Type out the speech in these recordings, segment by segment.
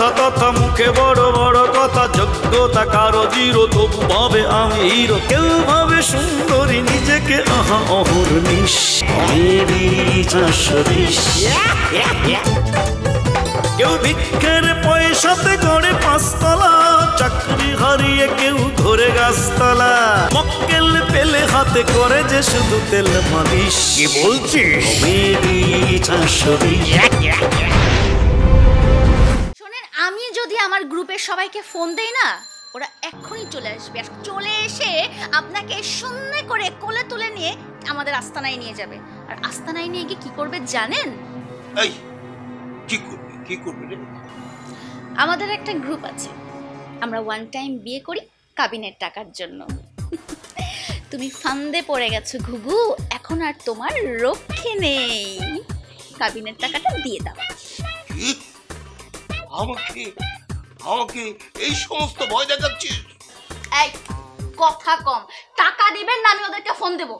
যথা তথা মুখে বড় বড় কথা, যোগ্যতা কারো জিরো, তবু ভাবে আমি হিরো। কেউ ভাবে সুন্দরী নিজেকে, আহা অহর্নিশ, মেরি 420। কেউ ভিক্ষের পয়সাতে গড়ে 5 তলা, চাকরি হারিয়ে কেউ ঘরে গাছতলা। মক্কেল পেলে হাতে করে যে শুধু তেল মালিশ। কি বলছিস? মেরি 420। শোনেন, আমি যদি আমার গ্রুপের সবাইকে ফোন দেই না, ওরা এক্ষুনি চলে আসবে। আর চলে এসে আপনাকে শূন্য করে কোলে তুলে নিয়ে আমাদের আস্তানায় নিয়ে যাবে। আর আস্তানায় নিয়ে গিয়ে কি করবে জানেন? এই কি করবে রে? আমাদের একটা গ্রুপ আছে, আমরা ওয়ান টাইম বিয়ে করি কাবিনের টাকার জন্য। তুমি ফান্দে পড়ে গেছো ঘুঘু, এখন আর তোমার রক্ষে নেই। কাবিনের টাকাটা দিয়ে দাও। আমাকে এই সমস্ত ভয় দেখাচ্ছিস? এই কথা কম, টাকা দিবেন না আমি ওদেরকে ফোন দেবো।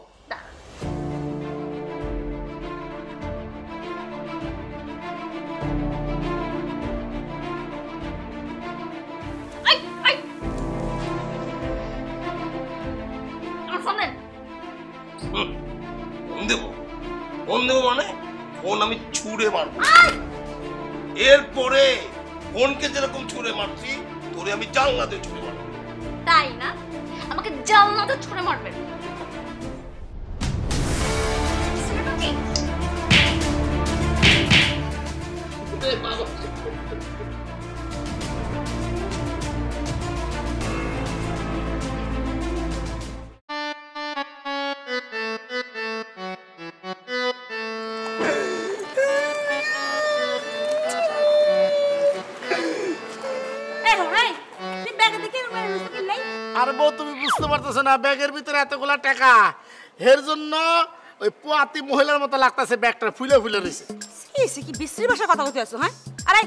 ফোন দেবো মানে ফোন আমি ছুঁড়ে মারবো। এরপরে ফোনকে যেরকম ছুঁড়ে মারছি, তোরে আমি জানলাতে ছুঁড়ে মারবো। তাই না? আমাকে জানলাতে ছুঁড়ে মারবেন? আর বউ, তুমি বুঝতে পারতেছো না ব্যাগের ভিতরে এতগুলা টাকা? এর জন্য ওই পোয়াতি মহিলার মতো লাগতেছে, ব্যাগটা ফুলে ফুলে রয়েছে। কি বিশ্রী ভাষা কথা বলতে আছো? হ্যাঁ, আরে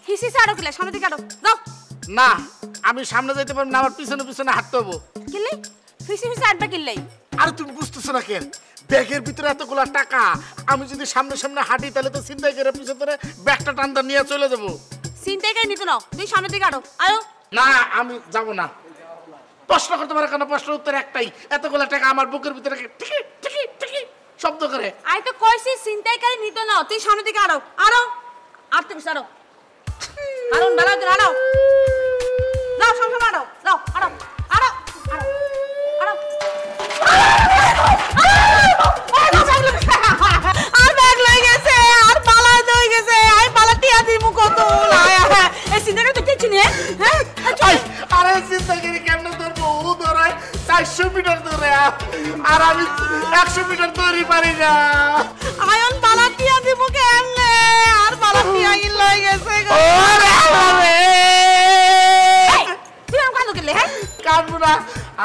হিসি আড়ো কিলা, সামনে দিকে আড়ো যাও। না, আমি সামনে যাইতে পারবো না, আমার পিছনে পিছনে হাঁটতে হবো। কিল্লে হিসি আড়বা কিল্লাই? আরে তুমি বুঝতেছো না কেন? ব্যাগের ভিতরে এতগুলা টাকা, আমি যদি সামনে সামনে হাঁটি তাহলে তো চিন্তাই করে পিছনে ধরে ব্যাগটা টানটা নিয়ে চলে যাবো। চিন্তাই করে নিতে নাও, তুই সামনে দিকে আড়ো। আয়ো। না, আমি যাবো না। প্রশ্ন করতে পারে কেন? প্রশ্নের উত্তর একটাই, এতগুলা টাকা আমার বুকের ভিতরে টিকি টিকি টিকি শব্দ করে। আই তো কইছি চিন্তাই করে নিতে নাও, তুই সামনে দিকে আড়ো। আড়ো, আড়তে বসে আড়ো। আড়ো, বেলা দিন আড়ো। যাও, সামনে আড়ো, যাও, আড়ো, আড়ো, আড়ো, আড়ো। আর ব্যাগ লই গেছে, আর পালা লই গেছে, আই পালাটি আদি মুখ কত লায়া। এই চিন্তাটা তো কিছু নেই। হ্যাঁ, আরে চিন্তা করে কেমনে ধরবো? ও ধরে 400 মিটার ধরে, আর আমি 100 মিটার দৌড়ি পারি না। আয়ন পালাটি আদি মুখে এমনে, আর পালাটি আইন লই গেছে গো। ওরে আরে তুই আম কাঁদো গেলে? হ্যাঁ, কাঁদবো না।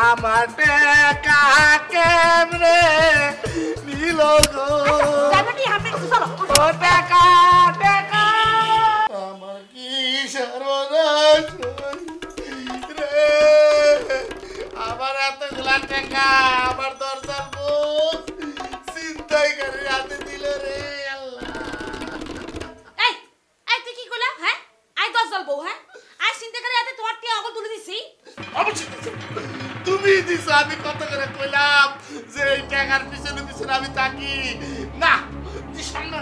আমার টাকা কেমনে নিল গো? জানাটি হামে চলো। ও টাকা টাকা আমার কি সর্বনাশ রে। আমার এতগুলা টাকা আমার দরজার মুখ চিন্তাই করে হাতে দিল রে আল্লাহ। এই এই তুই কি কইলা? হ্যাঁ, আই 10 জল বউ। হ্যাঁ, আই চিন্তা করে হাতে তোমার টিয়া অগল তুলে দিছি। অবশ্যই তুমি দিছো। আমি কত করে কইলাম যে এই টাকার পিছনে পিছনে আমি থাকি না। তুই সামনে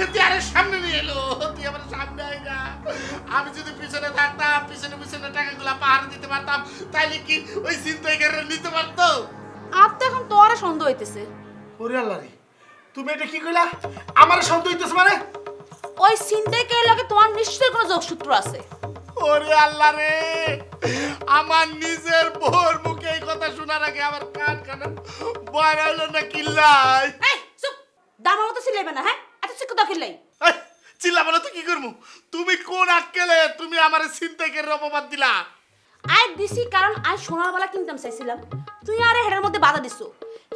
এতি আরে সামনে নিয়ে এলো, তুই আমার সামনে আই না। আমি যদি পিছনে থাকতাম, পিছনে পিছনে টাকাগুলা পাহাড় দিতে পারতাম, তাইলে কি ওই চিন্তাই করে নিতে পারতো? আর তো এখন তোর সন্দেহ হইতেছে। ওরে আল্লাহ রে, তুমি এটা কি কইলা? আমার সন্দেহ হইতেছে মানে? ওই চিন্তাই কে লাগে তোমার নিশ্চয়ই কোনো যোগসূত্র আছে। ওরে আল্লাহ রে, আমার নিজের বউর মুখে এই কথা শোনার আগে আমার কান কানে বয় হইল না কিল্লাই। এই চুপ, দামার মতো চিল্লাইবে না। হ্যাঁ, এত চিকু দখিলাই চিল্লাবো না তো কি করবো? তুমি কোন আক্কেলে তুমি আমার চিন্তাই করে অপবাদ দিলা? আই দিছি কারণ আই সোনার বালা কিনতাম চাইছিলাম, তুই আরে হেডের মধ্যে বাধা দিছো।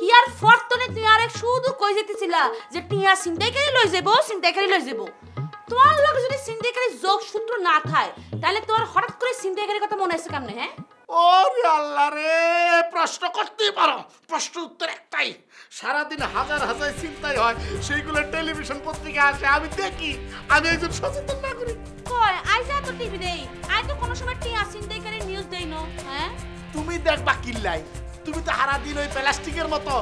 হিয়ার ফরতনে তুই আরে শুধু কই যেতেছিলা যে টিয়া চিন্তাই করে লই যাবো, চিন্তাই করে লই যাবো। তোমার লগে যদি চিন্তাই করে যোগসূত্র না থাকে, তাহলে তোর হঠাৎ করে চিন্তাই করে কথা মনে আসছে কেমনে? হ্যাঁ, ওরে আল্লাহ রে, প্রশ্ন করতেই পারো, প্রশ্ন উত্তর একটাই। সারাদিন হাজার হাজার চিন্তাই হয়, সেইগুলো টেলিভিশন পত্রিকা আসে, আমি দেখি। আমি একজন সচেতন নাগরিক। কয় আই যা তো টিভি দেই আই তো কোনো সময় টিয়া চিন্তাই করে নিউজ দেই না হ্যাঁ তুমি দেখবা কিল্লাই, তুমি তো সারা দিন ওই প্লাস্টিকের মতো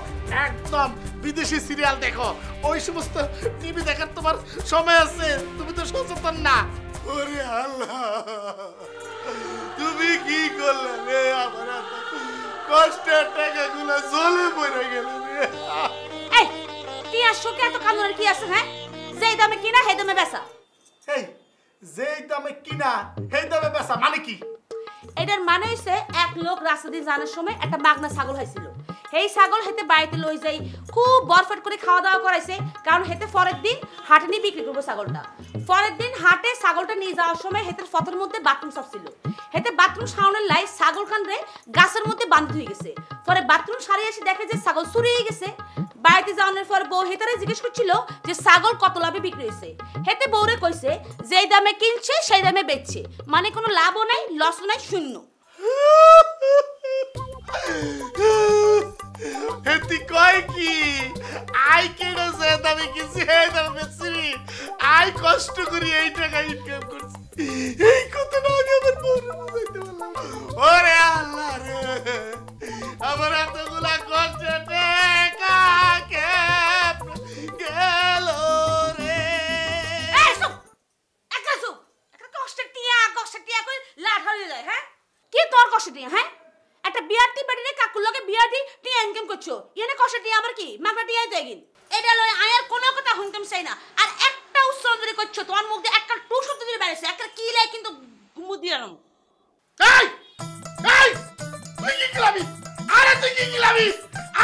একদম বিদেশি সিরিয়াল দেখো, ওই সমস্ত টিভি দেখার তোমার সময় আছে? তুমি তো সচেতন না। ওরে আল্লাহ, তুমি কি করলে রে? আমার এত কষ্টের টাকাগুলো জলে পড়ে গেল রে। এই টিয়া শোকে এত কান্দনের কি আছে হ্যাঁ? যেই দামে কিনা সেই দামে বেচা। এই যেই দামে কিনা সেই দামে বেচা মানে কি? এটার মানে হইছে এক লোক রাস্তা দিয়ে যাওয়ার সময় একটা মাগনা ছাগল হয়েছিল, সেই ছাগল হেতে বাড়িতে লই যাই খুব বরফেট করে খাওয়া দাওয়া করাইছে, কারণ হেতে পরের দিন হাটে নিয়ে বিক্রি করবো ছাগলটা। পরের দিন হাটে ছাগলটা নিয়ে যাওয়ার সময় হেতের ফতের মধ্যে বাথরুম সাফ ছিল, হেতে বাথরুম সাউনের লাই ছাগল কানরে গাছের মধ্যে বাঁধি হয়ে গেছে। পরে বাথরুম সারিয়ে এসে দেখে যে ছাগল চুরিয়ে গেছে। বাড়িতে যাওয়ার পর বউ হেতারে জিজ্ঞেস করছিল যে ছাগল কত লাভে বিক্রি হয়েছে। হেতে বউরে কইছে যেই দামে কিনছে সেই দামে বেচছে, মানে কোনো লাভও নাই লসও নাই, শূন্য। হেতি কয় কি আই কেডে যে দামে কিনছি এই দামে বেচছি, আই কষ্ট করি এই টাকা ইনকাম করছি, এই কথাটা আমি আমার বউরে বুঝাইতে পারলাম। ওরে আল্লাহ রে, আমার এতগুলা কষ্টের টাকা গেল রে। এই চুপ, একটা চুপ, একটা কষ্টের টিয়া কই লাট হয়ে যায় হ্যাঁ? কি তোর কষ্টের টিয়া হ্যাঁ? একটা বিয়ারটি বেটিনে কাকুর লগে বিয়ারটি টিয়া ইনকাম করছো, এনে কষ্টের টিয়া আমার কি মাগনা টিয়াই তো এগিন। এটা লয় আয়ার কোনো কথা শুনতাম চাই না, আর একটা উচ্চারণ ধরে করছো তোমার মুখ দিয়ে একটা টু শব্দ দিয়ে বেরিয়েছে, একটা কি লাই কিন্তু গুমু দিয়ে আনো। এই এই তুই কি গিলাবি? আরে তুই কি গিলাবি?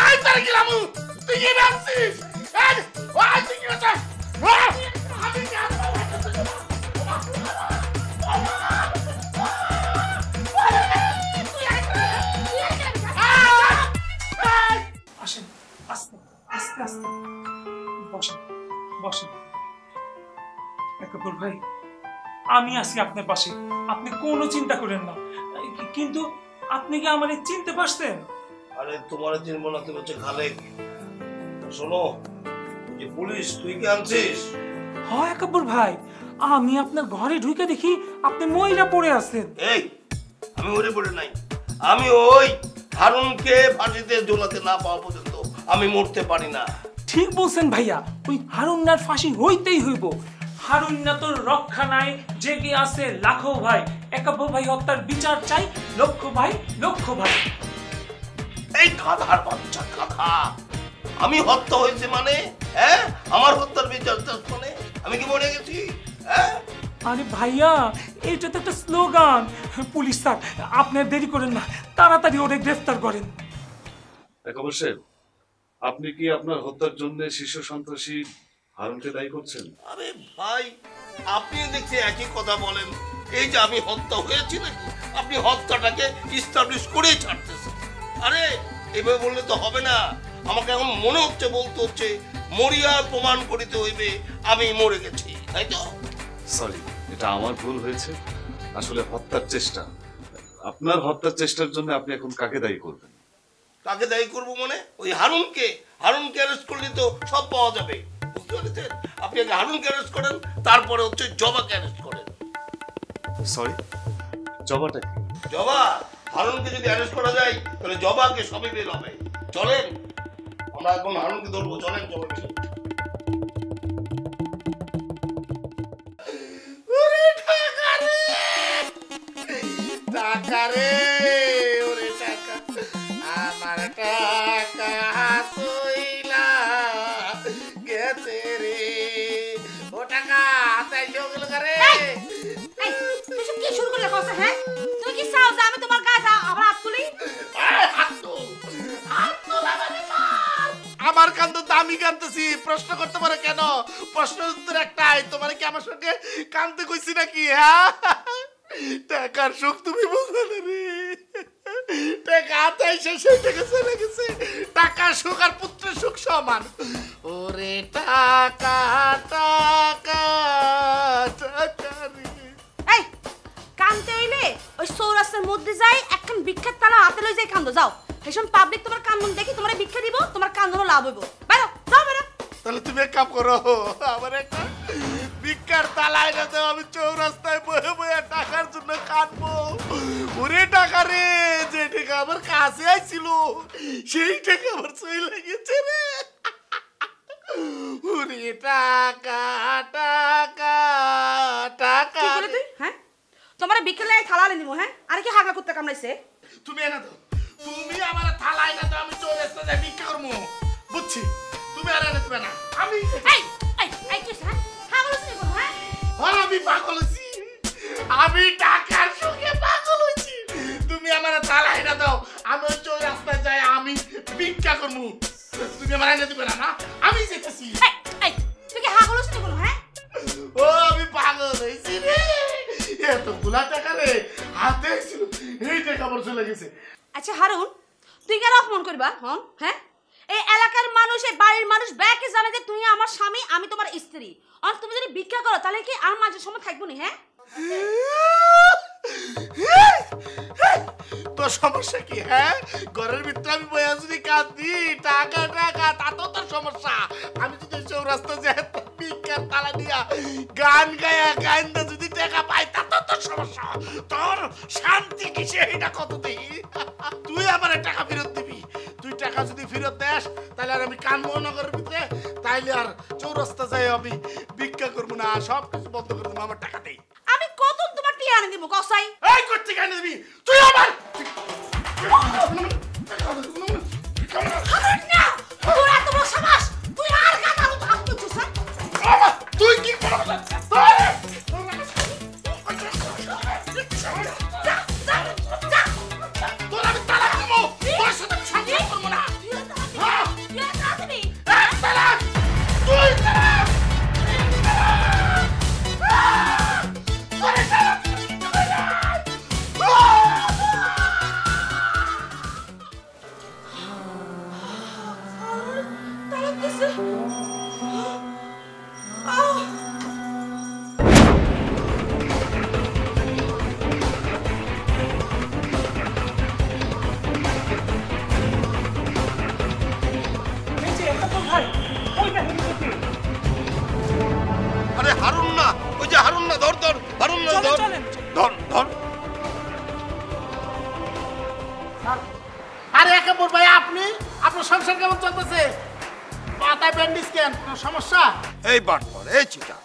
আই তার গিলামু, তুই কি নামছিস? এই ওই তুই কি নামছিস? আমি কি আসেন, আস্তে আস্তে আস্তে বসেন বসেন। একাপুর ভাই, আমি আছি আপনার পাশে, আপনি কোনো চিন্তা করেন না। কিন্তু আপনি কি আমার চিনতে পারছেন? আরে তোমার চিনবো না, তুমি হচ্ছে খালেক। শোনো, যে পুলিশ তুই কি আনছিস? হয় একাপুর ভাই, আমি আপনার ঘরে ঢুকে দেখি আপনি মহিলা পড়ে আছেন। এই আমি ওরে পড়ে নাই, আমি ওই হারুনকে ফাঁসিতে ঝোলাতে না পাওয়া পর্যন্ত আমি মরতে পারি না। ঠিক বলছেন ভাইয়া, ওই হারুন্নার ফাঁসি হইতেই হইব। হারুন্না তোর রক্ষা নাই, জেগে আছে লাখো ভাই। একাপুর ভাই হত্যার বিচার চাই, লক্ষ ভাই লক্ষ ভাই। এই গাধার বাচ্চা গাধা, আমি হত্যা হয়েছে মানে হ্যাঁ, আমার হত্যার বিচার মানে আমি কি মরে গেছি? হ্যাঁ আরে ভাইয়া, এটা তো একটা স্লোগান। পুলিশ স্যার, আপনার দেরি করেন না, তাড়াতাড়ি ওরে গ্রেফতার করেন। একাবর সাহেব, আপনি কি আপনার হত্যার জন্য শীর্ষ সন্ত্রাসী হারুনকে দায়ী করছেন? আরে ভাই, আপনি দেখছি একই কথা বলেন। এই যে আমি হত্যা হয়েছি নাকি, আপনি হত্যাটাকে ইস্টাবলিশ করেই ছাড়তেছেন। আরে এভাবে বললে তো হবে না, আমাকে এখন মনে হচ্ছে বলতে হচ্ছে মরিয়া প্রমাণ করিতে হইবে আমি মরে গেছি, তাই তো? সরি, এটা আমার ভুল হয়েছে। আসলে হত্যার চেষ্টা, আপনার হত্যার চেষ্টার জন্য আপনি এখন কাকে দায়ী করবেন? কাকে দায়ী করবো মানে ওই হারুনকে অ্যারেস্ট করলে তো সব পাওয়া যাবে, বুঝতে পেরেছেন? আপনি আগে হারুনকে অ্যারেস্ট করেন, তারপরে হচ্ছে জবাকে অ্যারেস্ট করেন। সরি, জবাটা কি? জবা, হারুনকে যদি অ্যারেস্ট করা যায় তাহলে জবাকে সবই বের হবে। চলেন, আমরা এখন হারুনকে ধরবো, চলেন জবাকে। টাকা রে, ওরে টাকা, আমার টাকা হাসইলা গেছে রে। ও টাকা হাতে গেল রে। এই তুই সব কি শুরু করলে কথা হ্যাঁ? তুমি কি চাও যে আমি তোমার গায়ে আবার হাত তুলি? আমার কান তো দামি কানতেছি, প্রশ্ন করতে পারে কেন? প্রশ্নের উত্তর একটাই, তোমার কি আমার সঙ্গে কানতে কইছি নাকি? হ্যাঁ, টাকার সুখ তুমি বুঝবে না রে। টাকা হাতে এসে সেই টাকা চলে গেছে। টাকার সুখ আর পুত্রের সুখ সমান। ওরে টাকা টাকা টাকা রে। এই কানতে হইলে ওই চৌরাস্তার মধ্যে যাই একখান ভিক্ষার তালা হাতে লই যাই কান্দো যাও। ভীষণ পাবলিক তোমার কান্দন দেখি তোমার ভিক্ষা দিব, তোমার কান্দনও লাভ হইব। বাইরো যাও বাইরো। তাহলে তুমি এক কাম করো, আমার একটা ভিক্ষার তালায় না দেও, আমি চৌরাস্তায় বয়ে বয়ে টাকার জন্য কাটবো। ওরে টাকা রে, যে টাকা আমার কাছে আইছিল সেই টাকা আমার চলে গেছে রে। ওরে টাকা টাকা টাকা। কি বলে তুই? হ্যাঁ, তোমার বিকেলে থালা আনি দিব। হ্যাঁ, আর কি হাগা কুত্তা কামড়াইছে? তুমি এনে দাও, তুমি আমার থালায় না দাও, আমি চৌরাস্তায় ভিক্ষা করবো। বুঝছি, তুমি আর এনে দেবে না। আমি এই এই এই কি হ্যাঁ? হাগা লসনি কোন? হ্যাঁ, আমি পাগল হইছি, আমি টাকার সঙ্গে পাগল হইছি। তুমি আমার থালায় না দাও, আমি ওই চৌরাস্তায় যাই আমি ভিক্ষা করবো। তুমি আমার এনে দেবে না। না, আমি যেতেছি। এই এই তুই কি হাগা লসনি কোন? হ্যাঁ, ও আমি পাগল হইছি রে, এতগুলা টাকা রে হাতে ছিল, এই টাকা আমার চলে গেছে। আচ্ছা হারুন, তুই কেন অপমান করবা? হ্যাঁ, এই এলাকার মানুষ, এই বাড়ির মানুষ ব্যাকে জানে যে তুই আমার স্বামী, আমি তোমার স্ত্রী। আর তুমি যদি ভিক্ষা করো তাহলে কি আর মাঝে সময় থাকবো না? হ্যাঁ, তোর সমস্যা কি? হ্যাঁ, ঘরের ভিতরে আমি বইয়া যদি কাঁদি টাকা টাকা, তাতেও তোর সমস্যা। আমি যদি চৌরাস্তা যাই ভিক্ষার তালা দিয়া গান গায়া গাইন্দা যদি টাকা পাই, তাতেও তোর সমস্যা। তোর শান্তি কিসে এটা কত দিই? তুই আমার টাকা ফেরত দিবি। তুই টাকা যদি ফেরত দেস তাহলে আর আমি কানমোহনগরের ভিতরে তাইলে আর চৌরাস্তা যাই আমি ভিক্ষা করবো না, সব কিছু বন্ধ করে দেবো। আমার টাকা দেই। আমি কত তোমার টিয়া আনি দিব কসাই? এই করতে কেন দিবি তুই আমার? হারুন না, তোর এত বড় সাবাস, তুই আর গাদার মতো হাত তুলছিস? বাবা, তুই কি করছিস? তোর আমি তালাক দেবো, তোর সাথে সংসার করবো না। হ্যাঁ, তুই আর না দিবি? এই তালাক, তুই তালাক। তালাক দিছে? এই যে একাত্তর ভাই, ওই দেখেন দেখি। আরে হারুন না, ওই যে হারুন না, ধর ধর, হারুন না, চলেন, ধর চলেন। ধর ধর। আরে একেবারে ভাই, আপনি আপনার সংসার কেমন চলতেছে? মাথায় ব্যান্ডেজ কেন? কোনো সমস্যা? এই বাটপার, এই চিটার,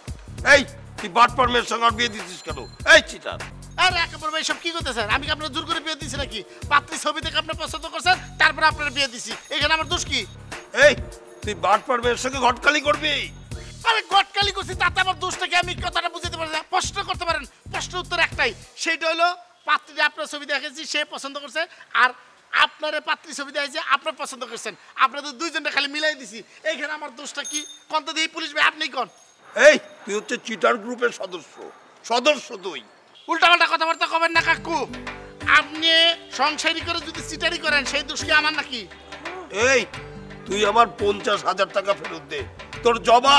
এই তুই বাটপার মেয়ের সঙ্গে আর বিয়ে দিছিস কেন? এই চিটার। আরে একেবারে ভাই, সব কি করতেছেন? আমি কি আপনার জোর করে বিয়ে দিছি নাকি? পাত্রী ছবি দেখে আপনি পছন্দ করছেন, তারপরে আপনার বিয়ে দিছি। এখানে আমার দোষ কি? এই তুই বাটপার মেয়ের সঙ্গে ঘটকালি করবি? আরে গটকালি করছি, তাতে আমার দোষটা কি? আমি কথাটা বুঝতে পারি না। প্রশ্ন করতে পারেন, প্রশ্নের উত্তর একটাই, সেইটা হলো পাত্রী আপনার ছবি দেখেছি, সে পছন্দ করছে, আর আপনার পাত্রী ছবি দেখেছে, আপনার পছন্দ করছেন। আপনাদের দুইজনটা খালি মিলাই দিছি। এইখানে আমার দোষটা কি? কোন তো দিয়ে পুলিশ ভাই আপনি কোন? এই তুই হচ্ছে চিটার গ্রুপের সদস্য তুই। উল্টাপাল্টা কথাবার্তা কবেন না কাকু। আপনি সংসারী করে যদি চিটারি করেন, সেই দোষ কি আমার নাকি? এই তুই আমার 50,000 টাকা ফেরত দে। তোর জবা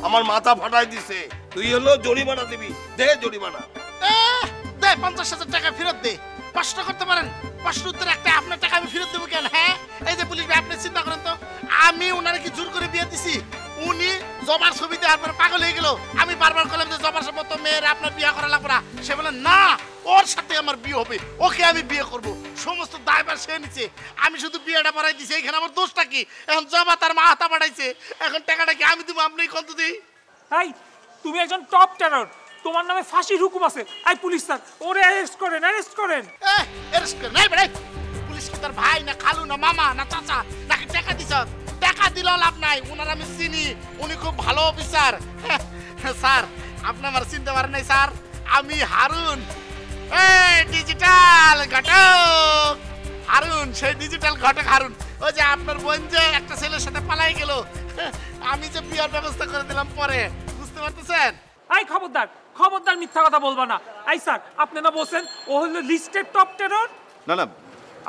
আমার মাথা ফাটাই দিছে। তুই হলো জরিমানা দিবি, দে জরিমানা। দে 50,000 টাকা ফেরত দে। প্রশ্ন করতে পারেন, প্রশ্নের উত্তর একটা, আপনার টাকা আমি ফেরত দেবো কেন? হ্যাঁ, এই যে পুলিশ ভাই, আপনি চিন্তা করেন তো, আমি ওনারে কি জোর করে বিয়ে দিছি? উনি জবার ছবি দেওয়ার পরে পাগল হয়ে গেল। আমি বারবার বললাম যে জবার সাথে তো মেয়ের আপনার বিয়ে করা লাগবে না। সে বলে না, ওর সাথে আমার বিয়ে হবে, ওকে আমি বিয়ে করব। সমস্ত দায়ভার সে নিচ্ছে, আমি শুধু বিয়েটা পড়াই দিছি। এখানে আমার দোষটা কি? এখন জবা তার মা হাতা পাঠাইছে, এখন টাকাটা কি আমি দেবো? আপনি কত দিই? এই তুমি একজন টপ টেরর, তোমার নামে ফাঁসির হুকুম আছে। এই পুলিশ স্যার, ওরে অ্যারেস্ট করেন, অ্যারেস্ট করেন। পুলিশ কি তার ভাই না খালু না মামা না চাচা নাকি? টাকা দিছ, টাকা দিলেও লাভ নাই। ওনার আমি চিনি, উনি খুব ভালো অফিসার। স্যার, আপনি আমার চিনতে পারেন নাই স্যার? আমি হারুন, ডিজিটাল ঘটক হারুন, সেই ডিজিটাল ঘটক হারুন। ওই যে আপনার বোন যে একটা ছেলের সাথে পালাই গেল, আমি যে বিয়ার ব্যবস্থা করে দিলাম পরে, বুঝতে পারতেছেন? এই খবরদার, খবরদার মিথ্যা কথা বলবা না। এই স্যার, আপনি না বলছেন ও হলো লিস্টেড টপ টেরর? না না,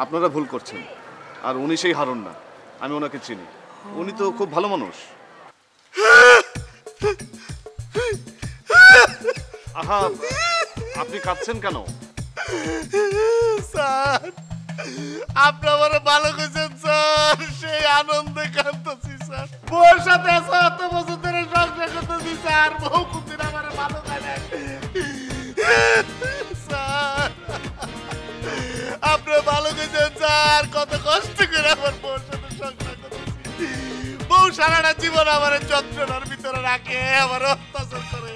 আপনারা ভুল করছেন। আর উনি সেই হারুন না, আমি ওনাকে চিনি। উনি তো খুব ভালো মানুষ। আহা, আপনি কাঁদছেন কেন? স্যার, আপনি আমার ভালো করেছেন স্যার, সেই আনন্দে কাঁদতেছি স্যার। বউর সাথে এত বছর ধরে সংসার করতেছি স্যার, বউ কোনদিন আমার ভালো খায় না স্যার আপনি ভালো গেছেন স্যার কত কষ্ট করে আমার বউর সাথে সংসার করতেছি বউ সারাটা জীবন আমার যন্ত্রণার ভিতরে রাখে আমার অত্যাচার করে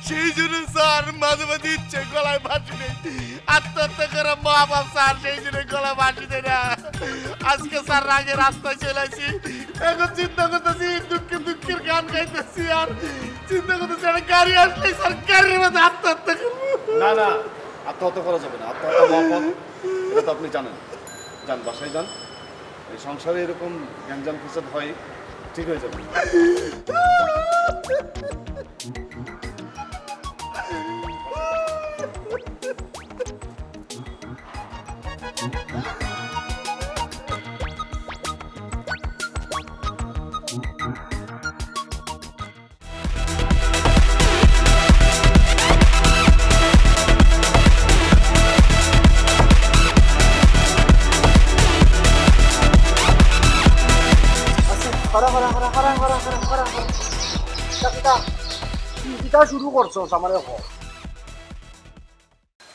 সেই জন্য স্যার মাঝে মাঝে ইচ্ছে গলায় ফাঁসি নেই আত্মহত্যা করে মা বাপ স্যার সেই জন্য গলায় ফাঁসি দেয় না আজকে স্যার রাগে রাস্তায় চলে আসি এখন চিন্তা করতেছি দুঃখের গান গাইতেছি আর চিন্তা করতেছি একটা গাড়ি আসলে স্যার গাড়ির মধ্যে আত্মহত্যা করবো না না আত্মহত্যা করা যাবে না আত্মহত্যা মহাপদ এটা তো আপনি জানেন যান বাসায় যান এই সংসারে এরকম গ্যাঞ্জাম ফিসাদ হয় ঠিক হয়ে যাবে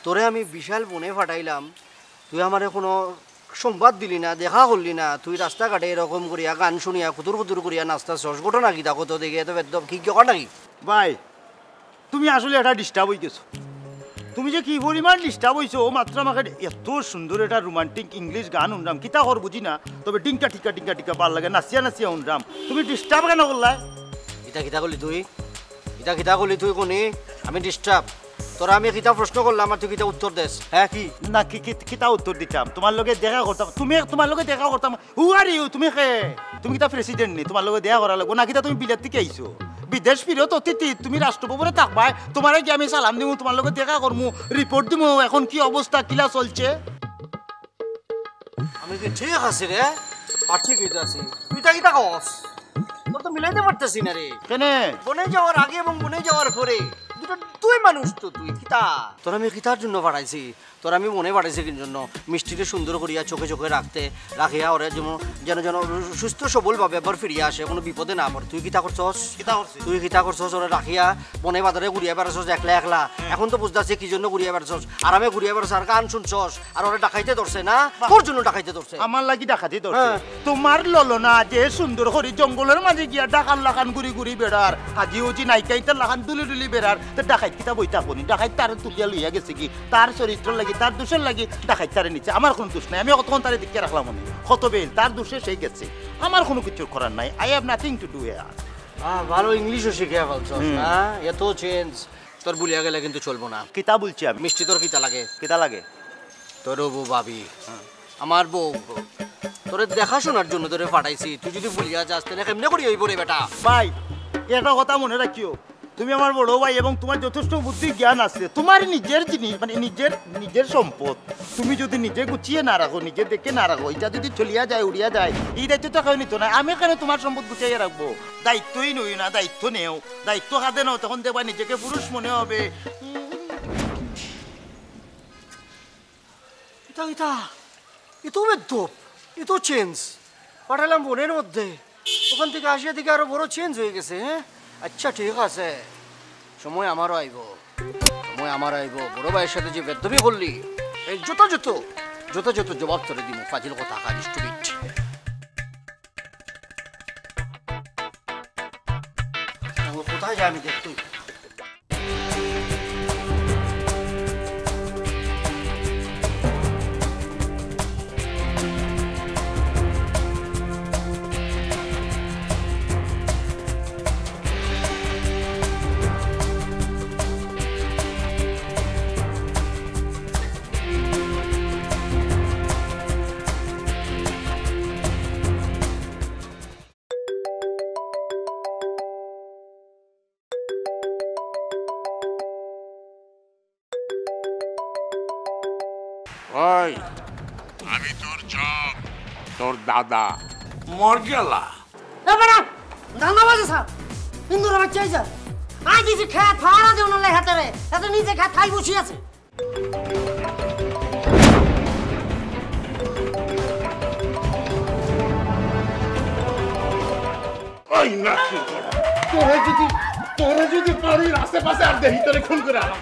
তোরে আমি বিশাল বনে ফাটাইলাম তুই আমারে কোনো সংবাদ দিলি না দেখা করলি না তুই রাস্তাঘাটে এরকম করিয়া গান শুনিয়া কুতুর কুতুর করিয়া নাস্তা সস ঘটনা কি দেখো তো দেখে এত একদম কি কর নাকি ভাই তুমি আসলে এটা ডিস্টার্ব হয়ে গেছো তুমি যে কি পরিমাণ ডিস্টার্ব হয়েছো মাত্র আমাকে এত সুন্দর এটা রোমান্টিক ইংলিশ গান শুনলাম কিতা কর বুঝি না তবে টিঙ্কা টিকা টিঙ্কা টিকা ভাল লাগে নাচিয়া নাচিয়া শুনলাম তুমি ডিস্টার্ব কেন করলাই ইটা কিতা করলি তুই কোনি আমি ডিস্টার্ব তোরা আমি কিতা প্রশ্ন করলাম আর তুই কিতা উত্তর দেস হ্যাঁ কি না কিতা উত্তর দিতাম তোমার লগে দেখা করতাম তোমার লগে দেখা করতাম হু আর ইউ তুমি কিতা প্রেসিডেন্ট নি তোমার লগে দেখা করা লাগবো না কিতা তুমি বিলেত থেকে আইছো বিদেশ ফিরত অতিথি তুমি রাষ্ট্রভবনে থাকবাই তোমার কি আমি সালাম দিমু তোমার লগে দেখা করমু রিপোর্ট দিমু এখন কি অবস্থা কিলা চলছে আমি কি ঠিক আছি রে আর ঠিক হইতে আছি তুই তা কিতা কস তোর তো মিলাইতে পারতেছি না রে কেনে বনে যাওয়ার আগে এবং বনে যাওয়ার পরে দুটো তুই মানুষ তো তুই কিতা তোর আমি কিতার জন্য পাঠাইছি তোর আমি মনে পাঠাইছি কি জন্য মিষ্টিকে সুন্দর করিয়া চোখে চোখে রাখিয়া ওরা যেন সুস্থ সবলভাবে আবার ফিরিয়ে আসে কোনো বিপদে না পড়ে তুই কিতা করছস তুই কিতা করছস ওরা রাখিয়া বনে বাজারে ঘুরিয়া বেড়াছস একলা এখন তো বুঝতেছি কি জন্য ঘুরিয়া বেড়াছস আরামে ঘুরিয়া বেড়াছ আর গান শুনছস আর ওরা ডাকাইতে ধরছে না তোর জন্য ডাকাইতে ধরছে আমার লাগি ডাকাইতে ধরছে তোমার ললনা যে সুন্দর করি জঙ্গলের মাঝে গিয়া ডাকার লাগান ঘুরি ঘুরি বেড়ার হাজি উজি নাইকাইতে লাগান দুলি বেড়ার তো ডাকাইত কিতা বইতা কোনি ডাকাইত তার তুলিয়া লইয়া গেছে কি তার চরিত্র লাগি তার দোষের লাগি ডাকাইত তারে নিচে আমার কোনো দোষ নাই আমি কতক্ষণ তারে দেখে রাখলাম মনে কত বেল তার দোষে সেই গেছে আমার কোনো কিছু করার নাই I have nothing to do here ভালো ইংলিশও শিখে ফেলছস না এত চেঞ্জ তোর ভুলিয়া গেলে কিন্তু চলবো না কিতা বলছি আমি মিষ্টি তোর কিতা লাগে তোর বউ ভাবি আমার বউ তোরে দেখাশোনার জন্য তোরে পাঠাইছি তুই যদি ভুলিয়া যাস তাহলে কেমনে করি হইব রে বেটা ভাই এটা কথা মনে রাখিও তুমি আমার বড় ভাই এবং তোমার যথেষ্ট বুদ্ধি জ্ঞান আছে তোমার নিজের জিনিস মানে নিজের সম্পদ তুমি যদি নিজে গুছিয়ে না রাখো নিজে দেখে না রাখো এটা যদি চলিয়া যায় উড়িয়া যায় এই দায়িত্ব তো কেউ নিত না আমি এখানে তোমার সম্পদ গুছিয়ে রাখবো দায়িত্বই নই না দায়িত্ব নেও দায়িত্ব হাতে নাও তখন দেখবা নিজেকে পুরুষ মনে হবে এত বেদ্যপ এত চেঞ্জ পাঠালাম বোনের মধ্যে ওখান থেকে আসিয়া দিকে আরো বড় চেঞ্জ হয়ে গেছে হ্যাঁ আচ্ছা ঠিক আছে সময় আমারও আইব বড় ভাইয়ের সাথে যে বেদ্যপি করলি এই যথাযথ জবাব তোরে দিব ফাজিল কথা কাজ টুবিট কোথায় যাই আমি দেখতুই ওই আমি তোর জব তোর দাদা মর্যালা ধন্যবাদ স্যার হিন্দুর আমার চাই স্যার আজ কিছু খেত ফাড়া দেও না হাতে রে এত নিজে খেত খাই বসে আছে ওই নাকি তোরা যদি তোরে যদি বাড়ির আশেপাশে আর দেখি তোরে খুন করে আলাম